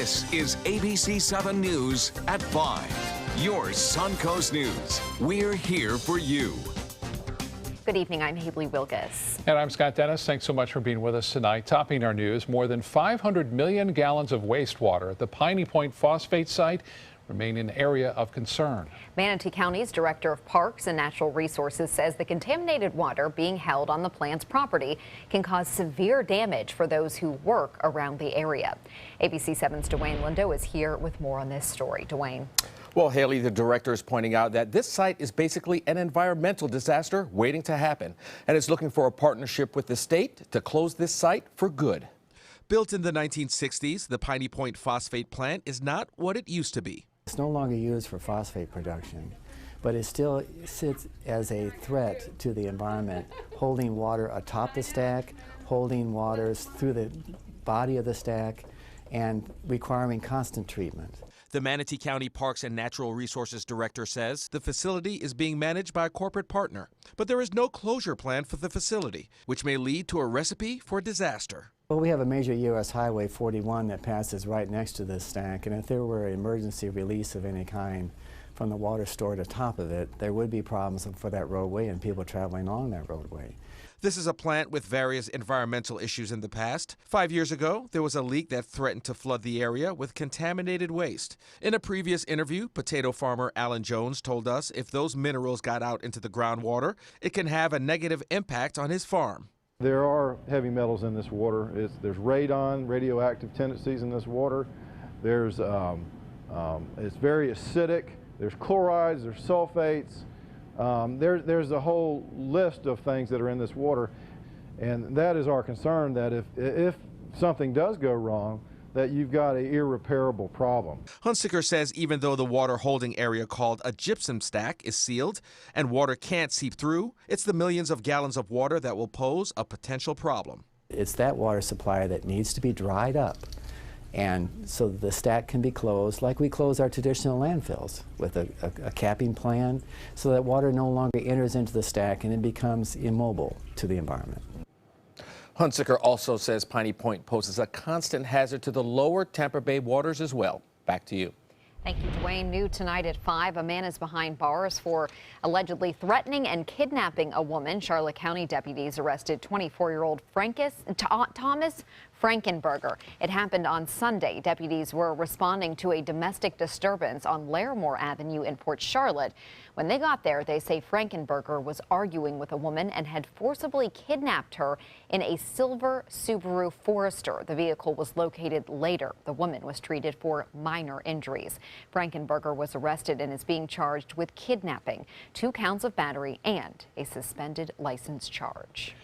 This is ABC7 News at 5. Your Suncoast News. We're here for you. Good evening, I'm Haley Wilgus. And I'm Scott Dennis. Thanks so much for being with us tonight. Topping our news, more than 500 million gallons of wastewater at the Piney Point phosphate site remain an area of concern. Manatee County's Director of Parks and Natural Resources says the contaminated water being held on the plant's property can cause severe damage for those who work around the area. ABC7's Dwayne Lindo is here with more on this story. Dwayne. Well, Haley, the director is pointing out that this site is basically an environmental disaster waiting to happen and is looking for a partnership with the state to close this site for good. Built in the 1960s, the Piney Point phosphate plant is not what it used to be. It's no longer used for phosphate production, but it still sits as a threat to the environment, holding water atop the stack, holding waters through the body of the stack, and requiring constant treatment. The Manatee County Parks and Natural Resources Director says the facility is being managed by a corporate partner, but there is no closure plan for the facility, which may lead to a recipe for disaster. Well, we have a major U.S. Highway 41 that passes right next to this stack, and if there were an emergency release of any kind from the water stored atop of it, there would be problems for that roadway and people traveling along that roadway. This is a plant with various environmental issues in the past. 5 years ago, there was a leak that threatened to flood the area with contaminated waste. In a previous interview, potato farmer Alan Jones told us if those minerals got out into the groundwater, it can have a negative impact on his farm. There are heavy metals in this water. There's radon, radioactive tendencies in this water. It's very acidic. There's chlorides, there's sulfates. There's a whole list of things that are in this water, and that is our concern, that if something does go wrong, that you've got an irreparable problem. Hunsaker says even though the water holding area called a gypsum stack is sealed and water can't seep through, it's the millions of gallons of water that will pose a potential problem. It's that water supply that needs to be dried up, and so the stack can be closed like we close our traditional landfills with a capping plan so that water no longer enters into the stack and it becomes immobile to the environment. Hunsaker also says Piney Point poses a constant hazard to the lower Tampa Bay waters as well. Back to you. Thank you, Dwayne. New tonight at 5, a man is behind bars for allegedly threatening and kidnapping a woman. Charlotte County deputies arrested 24-year-old Thomas Frankenberger. It happened on Sunday. Deputies were responding to a domestic disturbance on Larimore Avenue in Port Charlotte. When they got there, they say Frankenberger was arguing with a woman and had forcibly kidnapped her in a silver Subaru Forester. The vehicle was located later. The woman was treated for minor injuries. Frankenberger was arrested and is being charged with kidnapping, 2 counts of battery, and a suspended license charge.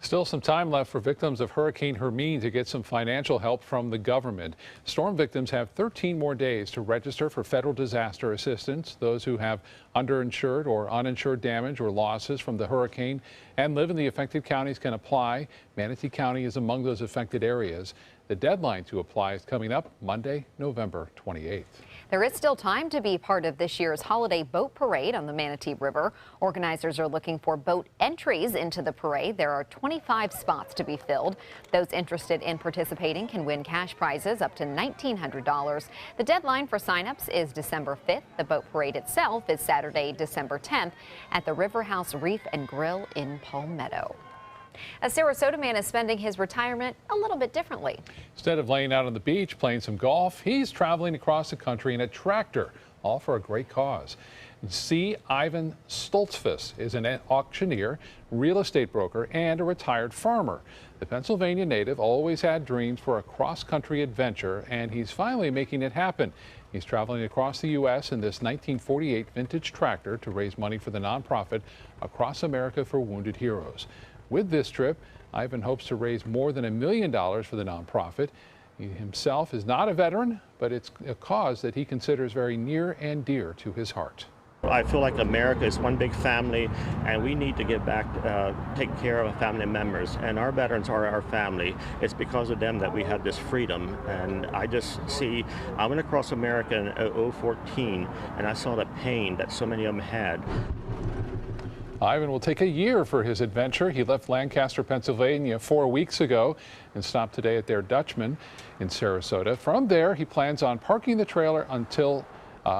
Still some time left for victims of Hurricane Hermine to get some financial help from the government. Storm victims have 13 more days to register for federal disaster assistance. Those who have underinsured or uninsured damage or losses from the hurricane and live in the affected counties can apply. Manatee County is among those affected areas. The deadline to apply is coming up Monday, November 28th. There is still time to be part of this year's holiday boat parade on the Manatee River. Organizers are looking for boat entries into the parade. There are 25 spots to be filled. Those interested in participating can win cash prizes up to $1,900. The deadline for signups is December 5th. The boat parade itself is Saturday, December 10th at the River House Reef and Grill in Palmetto. A Sarasota man is spending his retirement a little bit differently. Instead of laying out on the beach playing some golf, he's traveling across the country in a tractor, all for a great cause. C. Ivan Stoltzfus is an auctioneer, real estate broker, and a retired farmer. The Pennsylvania native always had dreams for a cross-country adventure, and he's finally making it happen. He's traveling across the U.S. in this 1948 vintage tractor to raise money for the nonprofit Across America for Wounded Heroes. With this trip, Ivan hopes to raise more than $1 million for the nonprofit. He himself is not a veteran, but it's a cause that he considers very near and dear to his heart. I feel like America is one big family, and we need to get back, take care of family members. And our veterans are our family. It's because of them that we have this freedom. And I just see, I went across America in 2014, and I saw the pain that so many of them had. Ivan will take a year for his adventure. He left Lancaster, Pennsylvania 4 weeks ago and stopped today at their Dutchman in Sarasota. From there, he plans on parking the trailer until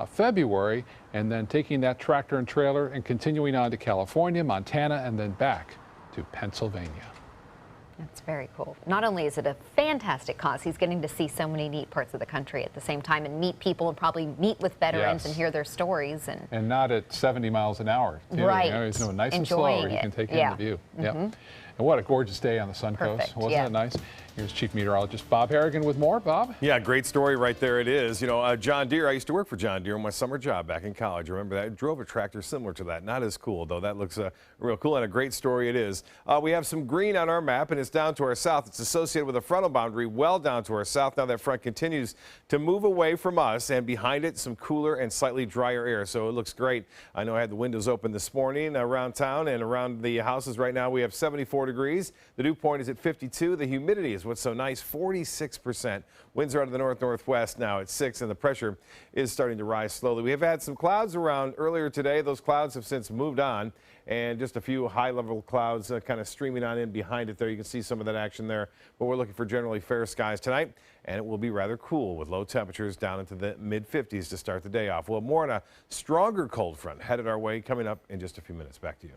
February and then taking that tractor and trailer and continuing on to California, Montana, and then back to Pennsylvania. That's very cool. Not only is it a fantastic cause, he's getting to see so many neat parts of the country at the same time and meet people and probably meet with veterans and hear their stories. And not at 70 miles an hour. Too. Right. You know, it's nice and Enjoying slow. You can take in the view. Yep. And what a gorgeous day on the Suncoast. Wasn't that nice? Here's Chief Meteorologist Bob Harrigan with more. Bob? Yeah, great story right there it is. You know, John Deere, I used to work for John Deere on my summer job back in college. Remember that? I drove a tractor similar to that. Not as cool, though. That looks real cool, and a great story it is. We have some green on our map, and it's down to our south. It's associated with a frontal boundary well down to our south. Now that front continues to move away from us, and behind it, some cooler and slightly drier air. So it looks great. I know I had the windows open this morning around town and around the houses right now. We have 74 degrees. The dew point is at 52. The humidity is what's so nice, 46%. Winds are out of the north-northwest now at 6, and the pressure is starting to rise slowly. We have had some clouds around earlier today. Those clouds have since moved on, and just a few high-level clouds kind of streaming on in behind it there. You can see some of that action there, but we're looking for generally fair skies tonight, and it will be rather cool with low temperatures down into the mid-50s to start the day off. Well, more on a stronger cold front headed our way coming up in just a few minutes. Back to you.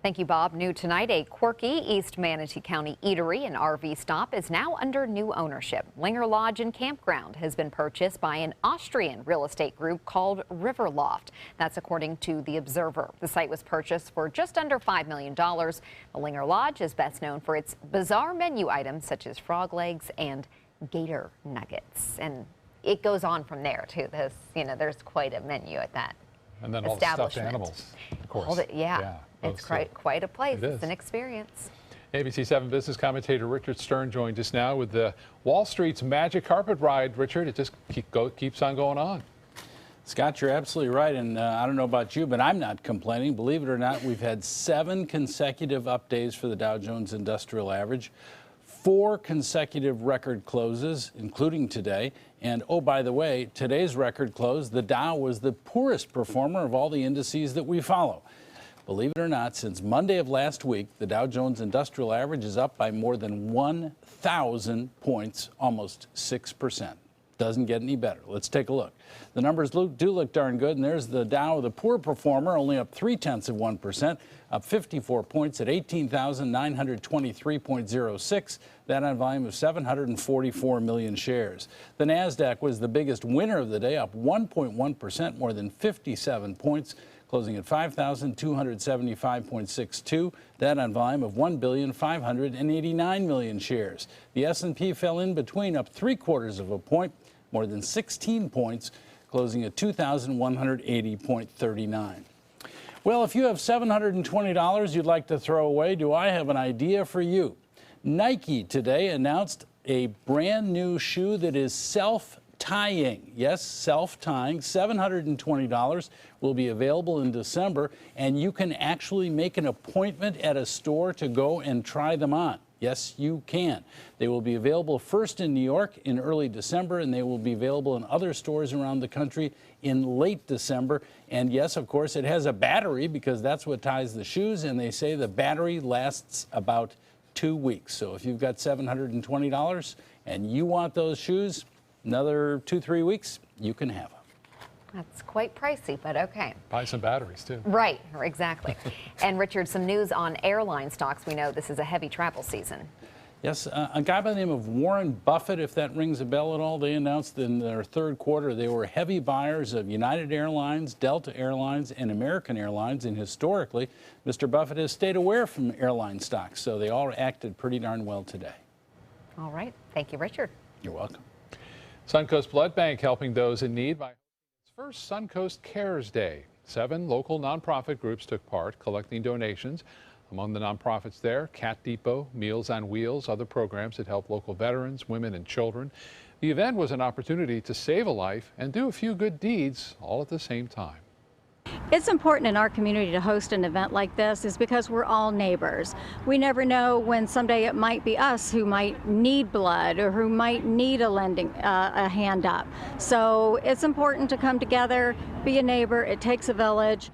Thank you, Bob. New tonight, a quirky East Manatee County eatery and RV stop is now under new ownership. Linger Lodge and Campground has been purchased by an Austrian real estate group called Riverloft. That's according to The Observer. The site was purchased for just under $5 million. The Linger Lodge is best known for its bizarre menu items such as frog legs and gator nuggets. And it goes on from there, too. There's quite a menu at that and then all the stuffed animals, of course. It's quite a place. It's an experience. ABC7 business commentator Richard Stern joined us now with the Wall Street's magic carpet ride. Richard, it just keeps on going on. Scott, you're absolutely right, and I don't know about you, but I'm not complaining. Believe it or not, we've had 7 consecutive up days for the Dow Jones Industrial Average, 4 consecutive record closes, including today. And oh, by the way, today's record close, the Dow was the poorest performer of all the indices that we follow. Believe it or not, since Monday of last week, the Dow Jones Industrial Average is up by more than 1,000 points, almost 6%. Doesn't get any better. Let's take a look. The numbers do look darn good, and there's the Dow, the poor performer, only up 0.3%, up 54 points at 18,923.06. That on volume of 744 million shares. The NASDAQ was the biggest winner of the day, up 1.1%, more than 57 points, closing at 5,275.62. That on volume of 1,589 million shares. The S&P fell in between, up 0.75 point, more than 16 points, closing at 2,180.39. Well, if you have $720 you'd like to throw away, do I have an idea for you? Nike today announced a brand new shoe that is self-tying. Yes, self-tying. $720 will be available in December, and you can actually make an appointment at a store to go and try them on. Yes, you can. They will be available first in New York in early December, and they will be available in other stores around the country in late December. And yes, of course, it has a battery because that's what ties the shoes, and they say the battery lasts about 2 weeks. So if you've got $720 and you want those shoes, another 2-3 weeks, you can have them. That's quite pricey, but okay. Buy some batteries, too. Right, exactly. And Richard, some news on airline stocks. We know this is a heavy travel season. Yes, a guy by the name of Warren Buffett, if that rings a bell at all, they announced in their third quarter they were heavy buyers of United Airlines, Delta Airlines, and American Airlines. And historically, Mr. Buffett has stayed away from airline stocks, so they all acted pretty darn well today. All right. Thank you, Richard. You're welcome. Suncoast Blood Bank helping those in need by its first Suncoast Cares Day. 7 local nonprofit groups took part, collecting donations. Among the nonprofits there, Cat Depot, Meals on Wheels, other programs that help local veterans, women, and children. The event was an opportunity to save a life and do a few good deeds all at the same time. It's important in our community to host an event like this is because we're all neighbors. We never know when someday it might be us who might need blood or who might need a hand up. So it's important to come together, be a neighbor. It takes a village.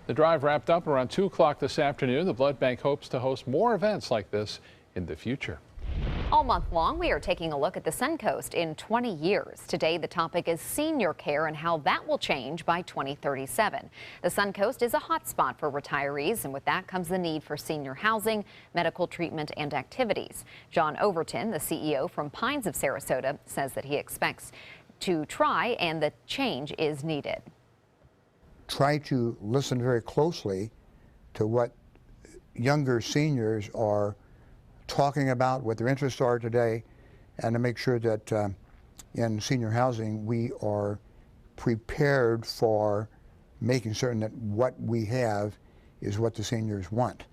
The drive wrapped up around 2 o'clock this afternoon. The blood bank hopes to host more events like this in the future. All month long, we are taking a look at the Suncoast in 20 years. Today, the topic is senior care and how that will change by 2037. The Suncoast is a hotspot for retirees, and with that comes the need for senior housing, medical treatment, and activities. John Overton, the CEO from Pines of Sarasota, says that he expects to try and the change is needed. Try to listen very closely to what younger seniors are talking about, what their interests are today, and to make sure that in senior housing we are prepared for making certain that what we have is what the seniors want.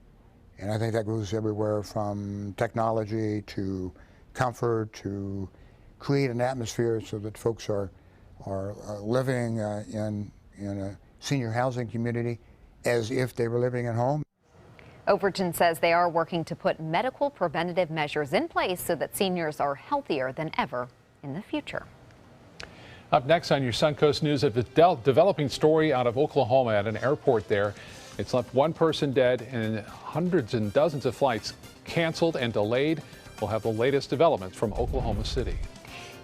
And I think that goes everywhere from technology to comfort to create an atmosphere so that folks are living in a senior housing community as if they were living at home. Overton says they are working to put medical preventative measures in place so that seniors are healthier than ever in the future. Up next on your Suncoast News, a developing story out of Oklahoma at an airport there. It's left one person dead and hundreds and dozens of flights canceled and delayed. We'll have the latest developments from Oklahoma City.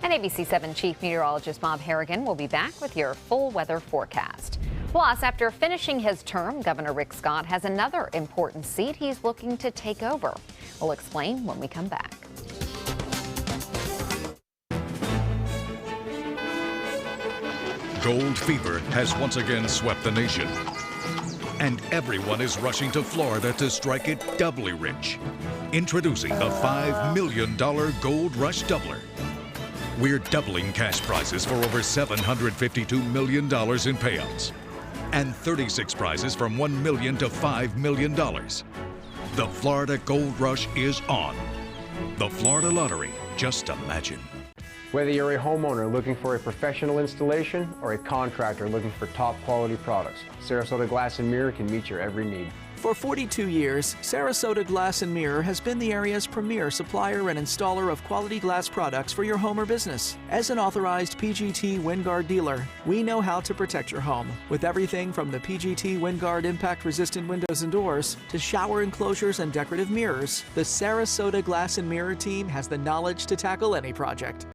And ABC7 Chief Meteorologist Bob Harrigan will be back with your full weather forecast. Plus, after finishing his term, Governor Rick Scott has another important seat he's looking to take over. We'll explain when we come back. Gold fever has once again swept the nation. And everyone is rushing to Florida to strike it doubly rich. Introducing the $5 million Gold Rush Doubler. We're doubling cash prizes for over $752 million in payouts. And 36 prizes from $1 million to $5 million. The Florida Gold Rush is on. The Florida Lottery, just imagine. Whether you're a homeowner looking for a professional installation or a contractor looking for top quality products, Sarasota Glass and Mirror can meet your every need. For 42 years, Sarasota Glass and Mirror has been the area's premier supplier and installer of quality glass products for your home or business. As an authorized PGT WinGuard dealer, we know how to protect your home with everything from the PGT WinGuard impact-resistant windows and doors to shower enclosures and decorative mirrors. The Sarasota Glass and Mirror team has the knowledge to tackle any project.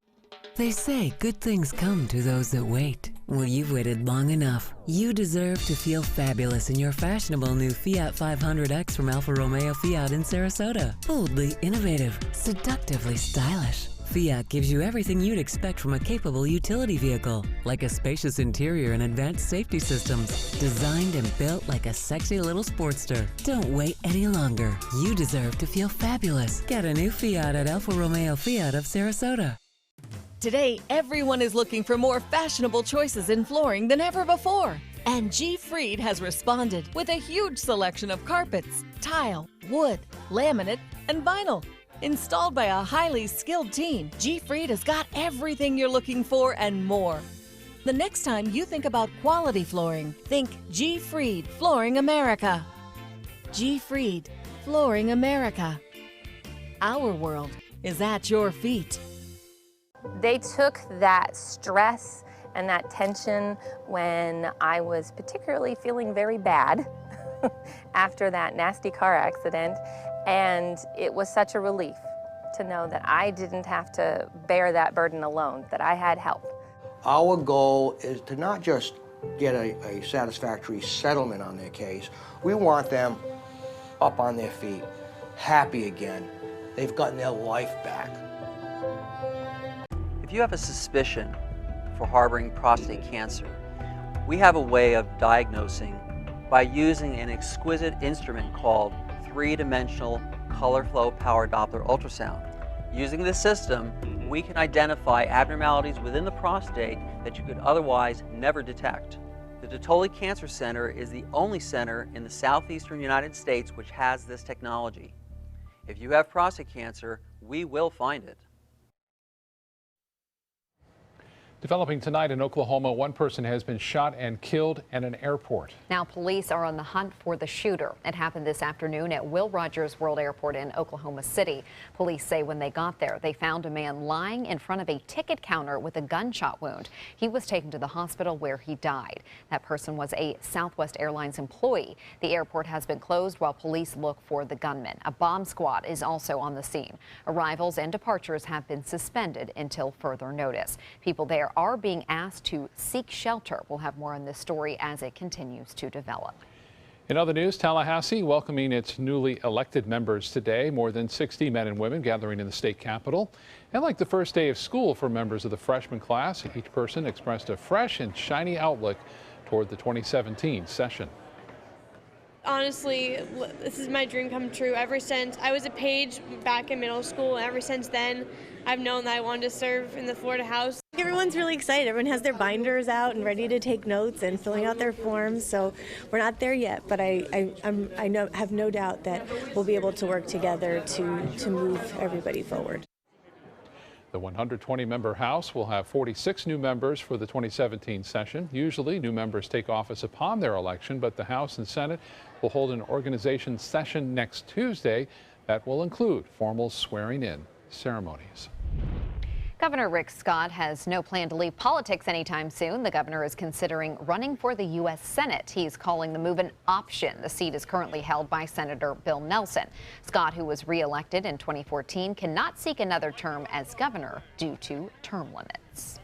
They say good things come to those that wait. Well, you've waited long enough. You deserve to feel fabulous in your fashionable new Fiat 500X from Alfa Romeo Fiat in Sarasota. Boldly innovative, seductively stylish. Fiat gives you everything you'd expect from a capable utility vehicle, like a spacious interior and advanced safety systems, designed and built like a sexy little sportster. Don't wait any longer. You deserve to feel fabulous. Get a new Fiat at Alfa Romeo Fiat of Sarasota. Today, everyone is looking for more fashionable choices in flooring than ever before. And G. Fried has responded with a huge selection of carpets, tile, wood, laminate, and vinyl. Installed by a highly skilled team, G. Fried has got everything you're looking for and more. The next time you think about quality flooring, think G. Fried Flooring America. G. Fried Flooring America. Our world is at your feet. They took that stress and that tension when I was particularly feeling very bad after that nasty car accident, and it was such a relief to know that I didn't have to bear that burden alone, that I had help. Our goal is to not just get a satisfactory settlement on their case. We want them up on their feet, happy again. They've gotten their life back. If you have a suspicion for harboring prostate cancer, we have a way of diagnosing by using an exquisite instrument called three-dimensional color flow power Doppler ultrasound. Using this system, we can identify abnormalities within the prostate that you could otherwise never detect. The Totoli Cancer Center is the only center in the southeastern United States which has this technology. If you have prostate cancer, we will find it. Developing tonight in Oklahoma, one person has been shot and killed at an airport. Now police are on the hunt for the shooter. It happened this afternoon at Will Rogers World Airport in Oklahoma City. Police say when they got there, they found a man lying in front of a ticket counter with a gunshot wound. He was taken to the hospital where he died. That person was a Southwest Airlines employee. The airport has been closed while police look for the gunman. A bomb squad is also on the scene. Arrivals and departures have been suspended until further notice. People there are being asked to seek shelter. We'll have more on this story as it continues to develop. In other news, Tallahassee welcoming its newly elected members today. More than 60 men and women gathering in the state capitol. And like the first day of school for members of the freshman class, each person expressed a fresh and shiny outlook toward the 2017 session. Honestly, this is my dream come true. Ever since I was a page back in middle school, and ever since then, I've known that I wanted to serve in the Florida House. Everyone's really excited. Everyone has their binders out and ready to take notes and filling out their forms. So we're not there yet, but I have no doubt that we'll be able to work together to move everybody forward. The 120-member House will have 46 new members for the 2017 session. Usually, new members take office upon their election, but the House and Senate will hold an organization session next Tuesday that will include formal swearing-in ceremonies. Governor Rick Scott has no plan to leave politics anytime soon. The governor is considering running for the U.S. Senate. He's calling the move an option. The seat is currently held by Senator Bill Nelson. Scott, who was reelected in 2014, cannot seek another term as governor due to term limits.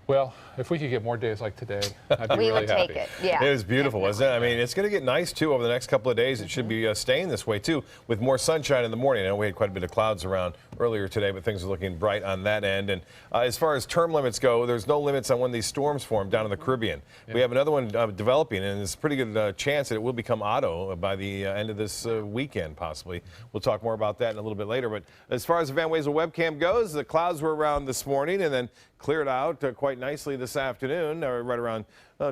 Well, if we could get more days like today, I'd be we really would happy. take it. Yeah. It is beautiful, isn't it? I mean, it's going to get nice, too, over the next couple of days. It should be staying this way, too, with more sunshine in the morning. I know we had quite a bit of clouds around earlier today, but things are looking bright on that end. And as far as term limits go, there's no limits on when these storms form down in the Caribbean. Yeah. We have another one developing, and there's a pretty good chance that it will become Otto by the end of this weekend, possibly. We'll talk more about that in a little bit later. But as far as the Van Wezel webcam goes, the clouds were around this morning and then cleared out quite nicely this afternoon, or right around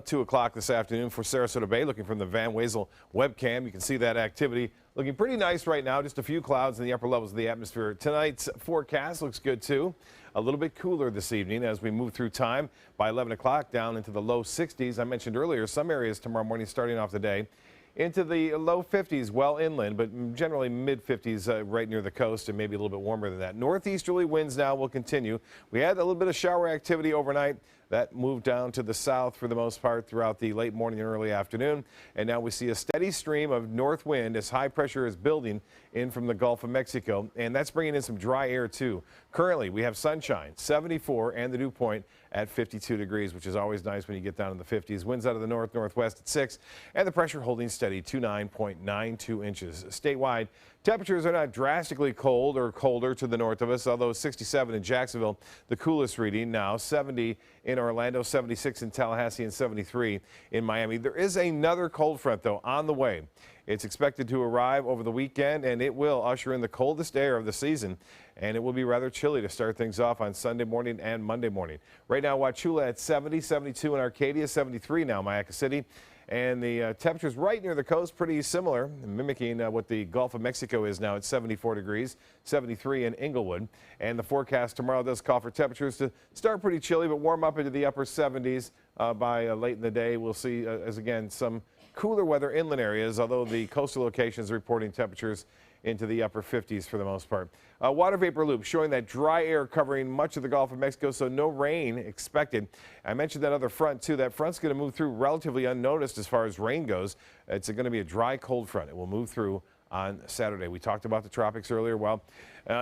2 o'clock this afternoon for Sarasota Bay. Looking from the Van Wezel webcam, you can see that activity looking pretty nice right now. Just a few clouds in the upper levels of the atmosphere. Tonight's forecast looks good too. A little bit cooler this evening as we move through time. By 11 o'clock down into the low 60s. I mentioned earlier some areas tomorrow morning starting off the day into the low 50s well inland, but generally mid 50s right near the coast and maybe a little bit warmer than that. Northeasterly winds now will continue. We had a little bit of shower activity overnight. That moved down to the south for the most part throughout the late morning and early afternoon. And now we see a steady stream of north wind as high pressure is building in from the Gulf of Mexico. And that's bringing in some dry air too. Currently, we have sunshine, 74, and the dew point at 52 degrees, which is always nice when you get down in the 50s. Winds out of the north-northwest at 6, and the pressure holding steady, 29.92 inches. Statewide, temperatures are not drastically cold or colder to the north of us, although 67 in Jacksonville, the coolest reading now, 70 in Orlando, 76 in Tallahassee, and 73 in Miami. There is another cold front, though, on the way. It's expected to arrive over the weekend, and it will usher in the coldest air of the season, and it will be rather chilly to start things off on Sunday morning and Monday morning. Right now, Wauchula at 70, 72 in Arcadia, 73 now, Mayaca City. And the temperatures right near the coast pretty similar, mimicking what the Gulf of Mexico is now at 74 degrees, 73 in Inglewood. And the forecast tomorrow does call for temperatures to start pretty chilly, but warm up into the upper 70s by late in the day. We'll see, as again, some cooler weather inland areas, although the coastal locations reporting temperatures into the upper 50s for the most part. Water vapor loop showing that dry air covering much of the Gulf of Mexico, so no rain expected. I mentioned that other front too. That front's going to move through relatively unnoticed as far as rain goes. It's going to be a dry, cold front. It will move through on Saturday. We talked about the tropics earlier. Well,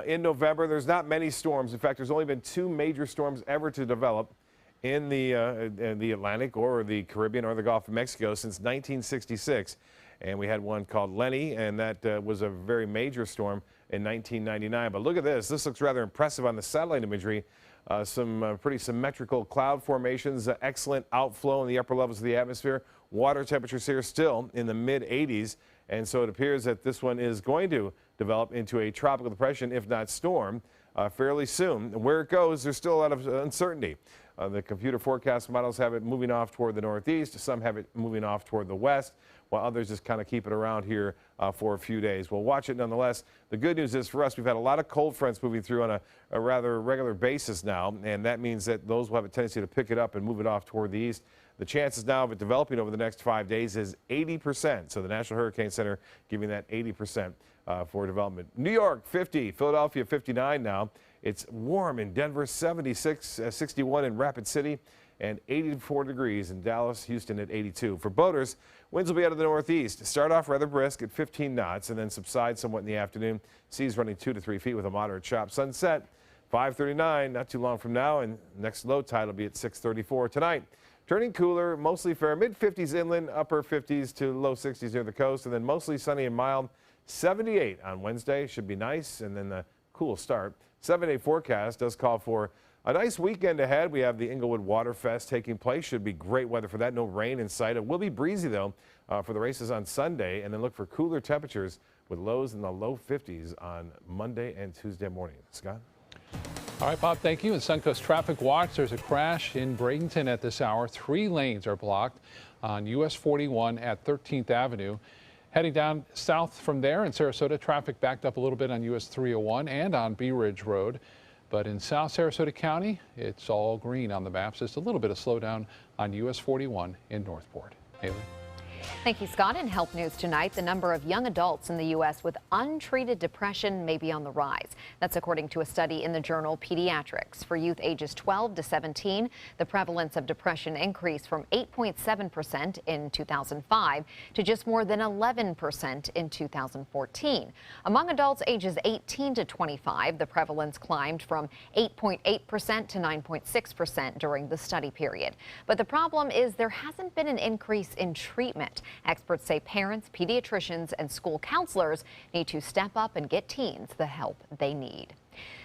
in November, there's not many storms. In fact, there's only been 2 major storms ever to develop in the Atlantic or the Caribbean or the Gulf of Mexico since 1966. And we had one called Lenny, and that was a very major storm in 1999. But look at this. This looks rather impressive on the satellite imagery. Some pretty symmetrical cloud formations, excellent outflow in the upper levels of the atmosphere. Water temperatures here still in the mid 80s. And so it appears that this one is going to develop into a tropical depression, if not storm, fairly soon. Where it goes, there's still a lot of uncertainty. The computer forecast models have it moving off toward the northeast. Some have it moving off toward the west, while others just kind of keep it around here for a few days. We'll watch it nonetheless. The good news is for us, we've had a lot of cold fronts moving through on a rather regular basis now, and that means that those will have a tendency to pick it up and move it off toward the east. The chances now of it developing over the next 5 days is 80%. So the National Hurricane Center giving that 80% for development. New York, 50. Philadelphia, 59 now. It's warm in Denver, 76, 61 in Rapid City, and 84 degrees in Dallas, Houston at 82. For boaters, winds will be out of the northeast. Start off rather brisk at 15 knots and then subside somewhat in the afternoon. Seas running 2 to 3 feet with a moderate chop. Sunset, 5:39, not too long from now, and next low tide will be at 6:34 tonight. Turning cooler, mostly fair, mid-50s inland, upper 50s to low 60s near the coast, and then mostly sunny and mild. 78 on Wednesday, should be nice, and then the cool start. 7-day forecast does call for a nice weekend ahead. We have the Inglewood Water Fest taking place. Should be great weather for that. No rain in sight. It will be breezy, though, for the races on Sunday, and then look for cooler temperatures with lows in the low 50s on Monday and Tuesday morning. Scott? All right, Bob, thank you. In Suncoast Traffic Watch, there's a crash in Bradenton at this hour. 3 lanes are blocked on US 41 at 13th Avenue. Heading down south from there in Sarasota, traffic backed up a little bit on US 301 and on Bee Ridge Road. But in South Sarasota County, it's all green on the maps. Just a little bit of slowdown on US 41 in Northport. Haley? Thank you, Scott. In health news tonight, the number of young adults in the U.S. with untreated depression may be on the rise. That's according to a study in the journal Pediatrics. For youth ages 12 to 17, the prevalence of depression increased from 8.7% in 2005 to just more than 11% in 2014. Among adults ages 18 to 25, the prevalence climbed from 8.8% to 9.6% during the study period. But the problem is there hasn't been an increase in treatment. Experts say parents, pediatricians, and school counselors need to step up and get teens the help they need.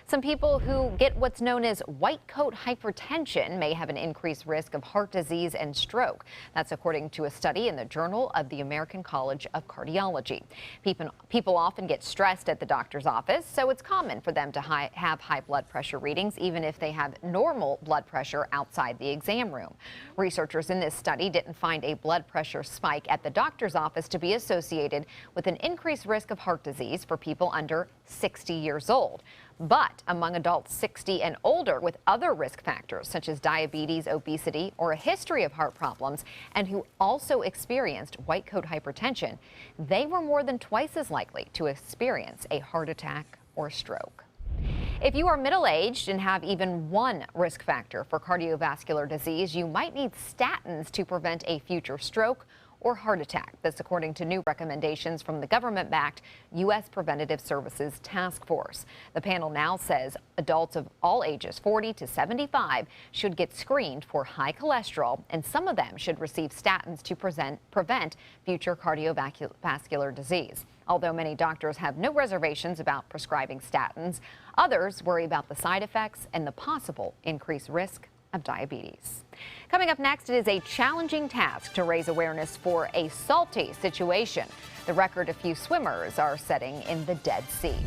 Some people who get what's known as white coat hypertension may have an increased risk of heart disease and stroke. That's according to a study in the Journal of the American College of Cardiology. People often get stressed at the doctor's office, so it's common for them to have high blood pressure readings, even if they have normal blood pressure outside the exam room. Researchers in this study didn't find a blood pressure spike at the doctor's office to be associated with an increased risk of heart disease for people under 60 years old. But among adults 60 and older with other risk factors such as diabetes, obesity, or a history of heart problems, and who also experienced white coat hypertension, they were more than twice as likely to experience a heart attack or stroke. If you are middle-aged and have even one risk factor for cardiovascular disease, you might need statins to prevent a future stroke or heart attack. That's according to new recommendations from the government-backed U.S. Preventative Services Task Force. The panel now says adults of all ages 40 to 75 should get screened for high cholesterol, and some of them should receive statins to prevent future cardiovascular disease. Although many doctors have no reservations about prescribing statins, others worry about the side effects and the possible increased risk of diabetes. Coming up next, it is a challenging task to raise awareness for a salty situation, the record a few swimmers are setting in the Dead Sea.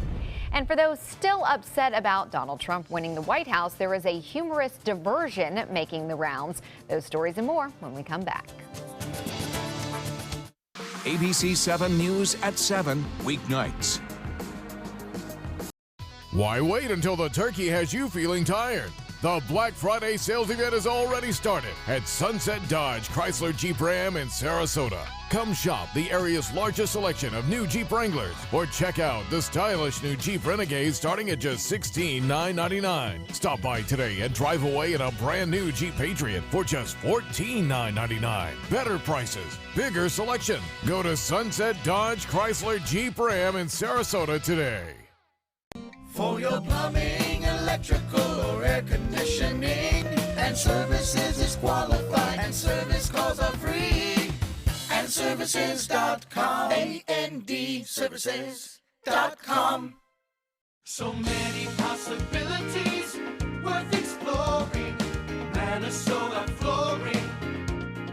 And for those still upset about Donald Trump winning the White House, there is a humorous diversion making the rounds. Those stories and more when we come back. ABC7 News at 7, weeknights. Why wait until the turkey has you feeling tired? The Black Friday sales event has already started at Sunset Dodge Chrysler Jeep Ram in Sarasota. Come shop the area's largest selection of new Jeep Wranglers or check out the stylish new Jeep Renegades starting at just $16,999. Stop by today and drive away in a brand new Jeep Patriot for just $14,999. Better prices, bigger selection. Go to Sunset Dodge Chrysler Jeep Ram in Sarasota today. For your plumbing, electrical, or air conditioning, and services is qualified, and service calls are free. And services.com, A-N-D, services.com. So many possibilities worth exploring. Minnesota Flooring.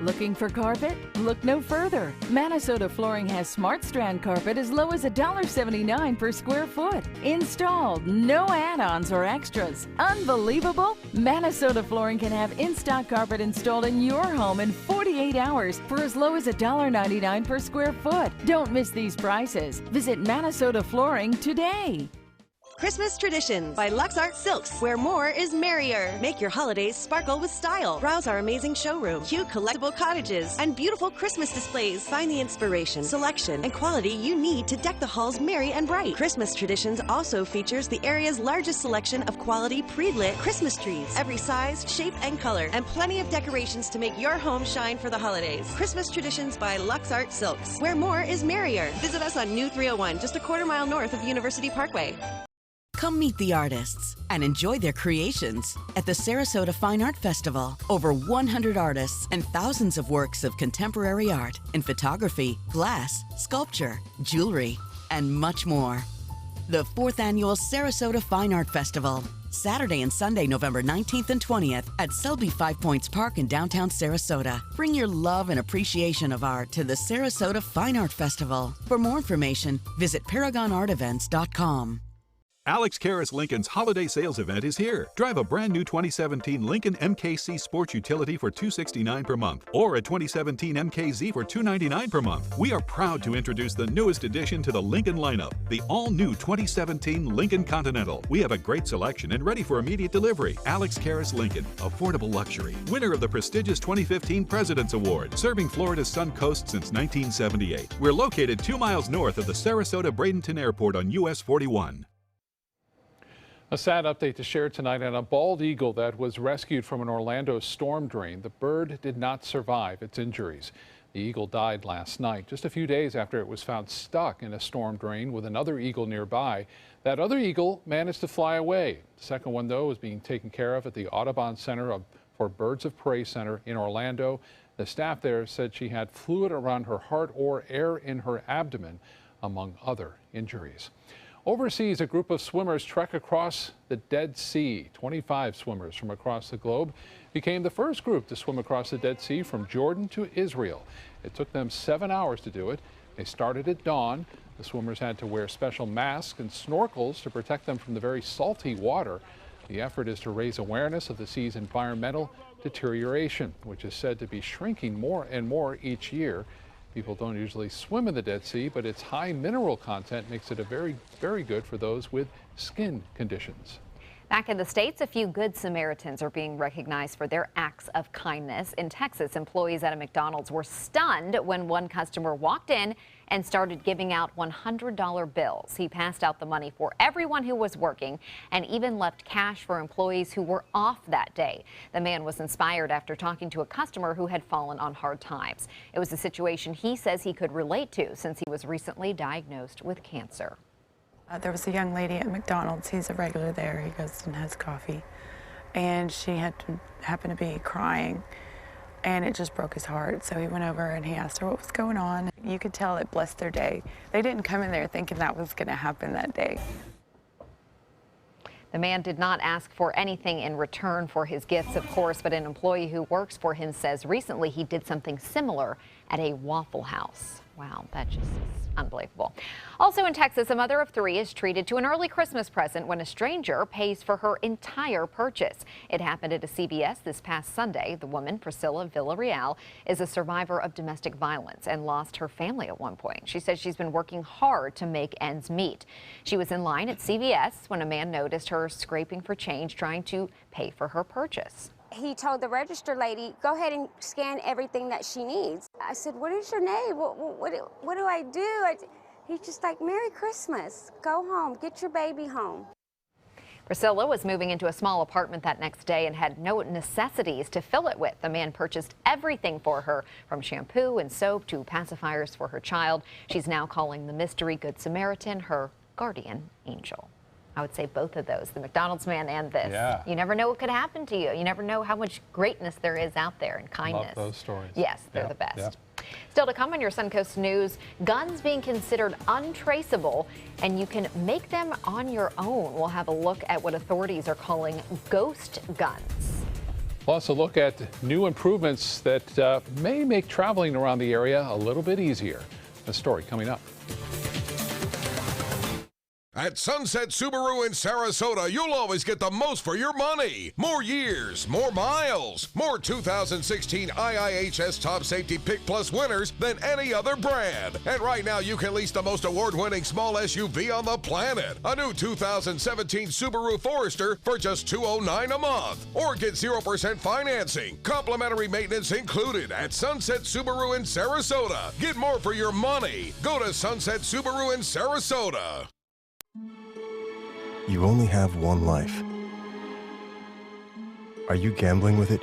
Looking for carpet? Look no further. Minnesota Flooring has Smart Strand carpet as low as $1.79 per square foot. Installed, no add-ons or extras. Unbelievable? Minnesota Flooring can have in-stock carpet installed in your home in 48 hours for as low as $1.99 per square foot. Don't miss these prices. Visit Minnesota Flooring today. Christmas Traditions by Lux Art Silks, where more is merrier. Make your holidays sparkle with style. Browse our amazing showroom, cute collectible cottages, and beautiful Christmas displays. Find the inspiration, selection, and quality you need to deck the halls merry and bright. Christmas Traditions also features the area's largest selection of quality pre-lit Christmas trees, every size, shape, and color, and plenty of decorations to make your home shine for the holidays. Christmas Traditions by Lux Art Silks, where more is merrier. Visit us on New 301, just a quarter-mile north of University Parkway. Come meet the artists and enjoy their creations at the Sarasota Fine Art Festival. Over 100 artists and thousands of works of contemporary art in photography, glass, sculpture, jewelry, and much more. The 4th Annual Sarasota Fine Art Festival. Saturday and Sunday, November 19th and 20th at Selby 5 Points Park in downtown Sarasota. Bring your love and appreciation of art to the Sarasota Fine Art Festival. For more information, visit ParagonArtEvents.com. Alex Karras Lincoln's holiday sales event is here. Drive a brand new 2017 Lincoln MKC Sports Utility for $269 per month, or a 2017 MKZ for $299 per month. We are proud to introduce the newest addition to the Lincoln lineup, the all-new 2017 Lincoln Continental. We have a great selection and ready for immediate delivery. Alex Karras Lincoln, affordable luxury, winner of the prestigious 2015 President's Award, serving Florida's Sun Coast since 1978. We're located 2 miles north of the Sarasota-Bradenton Airport on US 41. A sad update to share tonight on a bald eagle that was rescued from an Orlando storm drain. The bird did not survive its injuries. The eagle died last night, just a few days after it was found stuck in a storm drain with another eagle nearby. That other eagle managed to fly away. The second one, though, is being taken care of at the Audubon Center for Birds of Prey Center in Orlando. The staff there said she had fluid around her heart or air in her abdomen, among other injuries. Overseas, a group of swimmers trek across the Dead Sea. 25 swimmers from across the globe became the first group to swim across the Dead Sea from Jordan to Israel. It took them 7 hours to do it. They started at dawn. The swimmers had to wear special masks and snorkels to protect them from the very salty water. The effort is to raise awareness of the sea's environmental deterioration, which is said to be shrinking more and more each year. People don't usually swim in the Dead Sea, but its high mineral content makes it a very good for those with skin conditions. Back in the States, a few good Samaritans are being recognized for their acts of kindness. In Texas, employees at a McDonald's were stunned when one customer walked in and started giving out $100 bills. He passed out the money for everyone who was working and even left cash for employees who were off that day. The man was inspired after talking to a customer who had fallen on hard times. It was a situation he says he could relate to since he was recently diagnosed with cancer. There was a young lady at McDonald's. He's a regular there. He goes and has coffee. And she happened to be crying. And it just broke his heart. So he went over and he asked her what was going on. You could tell it blessed their day. They didn't come in there thinking that was going to happen that day. The man did not ask for anything in return for his gifts, of course, but an employee who works for him says recently he did something similar at a Waffle House. Wow, that just is unbelievable. Also in Texas, a mother of 3 is treated to an early Christmas present when a stranger pays for her entire purchase. It happened at a CVS this past Sunday. The woman, Priscilla Villarreal, is a survivor of domestic violence and lost her family at one point. She says she's been working hard to make ends meet. She was in line at CVS when a man noticed her scraping for change, trying to pay for her purchase. He told the register lady, go ahead and scan everything that she needs. I said, what is your name? What do I do? He's just like, Merry Christmas. Go home. Get your baby home. Priscilla was moving into a small apartment that next day and had no necessities to fill it with. The man purchased everything for her, from shampoo and soap to pacifiers for her child. She's now calling the mystery Good Samaritan her guardian angel. I would say both of those, the McDonald's man and this. Yeah. You never know what could happen to you. You never know how much greatness there is out there and kindness. Love those stories. Yes, they're Yeah, the best. yeah. Still to come on your Suncoast News, guns being considered untraceable, and you can make them on your own. We'll have a look at what authorities are calling ghost guns. Plus, a look at new improvements that may make traveling around the area a little bit easier. A story coming up. At Sunset Subaru in Sarasota, you'll always get the most for your money. More years, more miles, more 2016 IIHS Top Safety Pick Plus winners than any other brand. And right now, you can lease the most award-winning small SUV on the planet. A new 2017 Subaru Forester for just $209 a month. Or get 0% financing. Complimentary maintenance included at Sunset Subaru in Sarasota. Get more for your money. Go to Sunset Subaru in Sarasota. You only have one life. Are you gambling with it?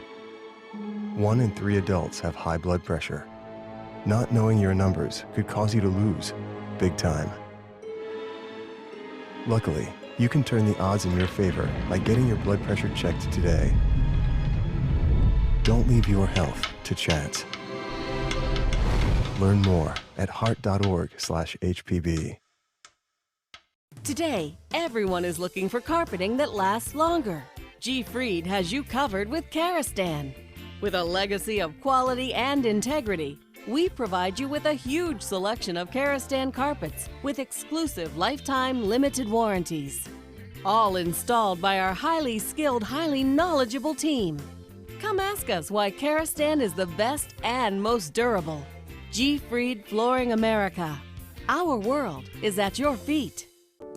1 in 3 adults have high blood pressure. Not knowing your numbers could cause you to lose, big time. Luckily, you can turn the odds in your favor by getting your blood pressure checked today. Don't leave your health to chance. Learn more at heart.org/HPB. Today, everyone is looking for carpeting that lasts longer. G. Fried has you covered with Karastan. With a legacy of quality and integrity, we provide you with a huge selection of Karastan carpets with exclusive lifetime limited warranties. All installed by our highly skilled, highly knowledgeable team. Come ask us why Karastan is the best and most durable. G. Fried Flooring America. Our world is at your feet.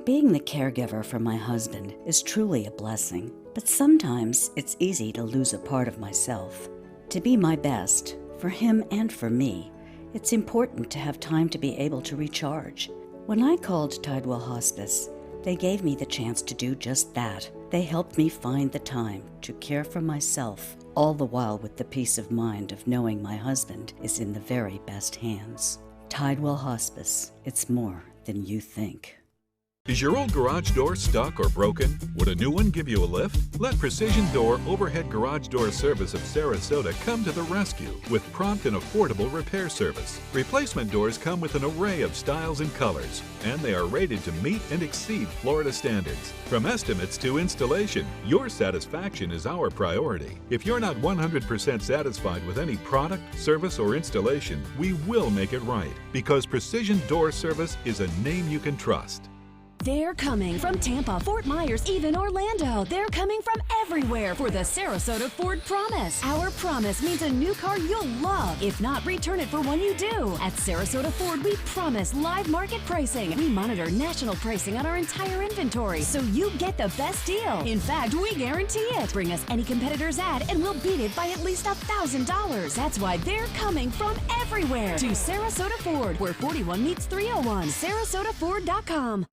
Being the caregiver for my husband is truly a blessing, but sometimes it's easy to lose a part of myself. To be my best, for him and for me, it's important to have time to be able to recharge. When I called Tidewell Hospice, they gave me the chance to do just that. They helped me find the time to care for myself, all the while with the peace of mind of knowing my husband is in the very best hands. Tidewell Hospice, it's more than you think. Is your old garage door stuck or broken? Would a new one give you a lift? Let Precision Door Overhead Garage Door Service of Sarasota come to the rescue with prompt and affordable repair service. Replacement doors come with an array of styles and colors, and they are rated to meet and exceed Florida standards. From estimates to installation, your satisfaction is our priority. If you're not 100% satisfied with any product, service, or installation, we will make it right, because Precision Door Service is a name you can trust. They're coming from Tampa, Fort Myers, even Orlando. They're coming from everywhere for the Sarasota Ford Promise. Our promise means a new car you'll love. If not, return it for one you do. At Sarasota Ford, we promise live market pricing. We monitor national pricing on our entire inventory, so you get the best deal. In fact, we guarantee it. Bring us any competitor's ad, and we'll beat it by at least $1,000. That's why they're coming from everywhere to Sarasota Ford, where 41 meets 301. SarasotaFord.com.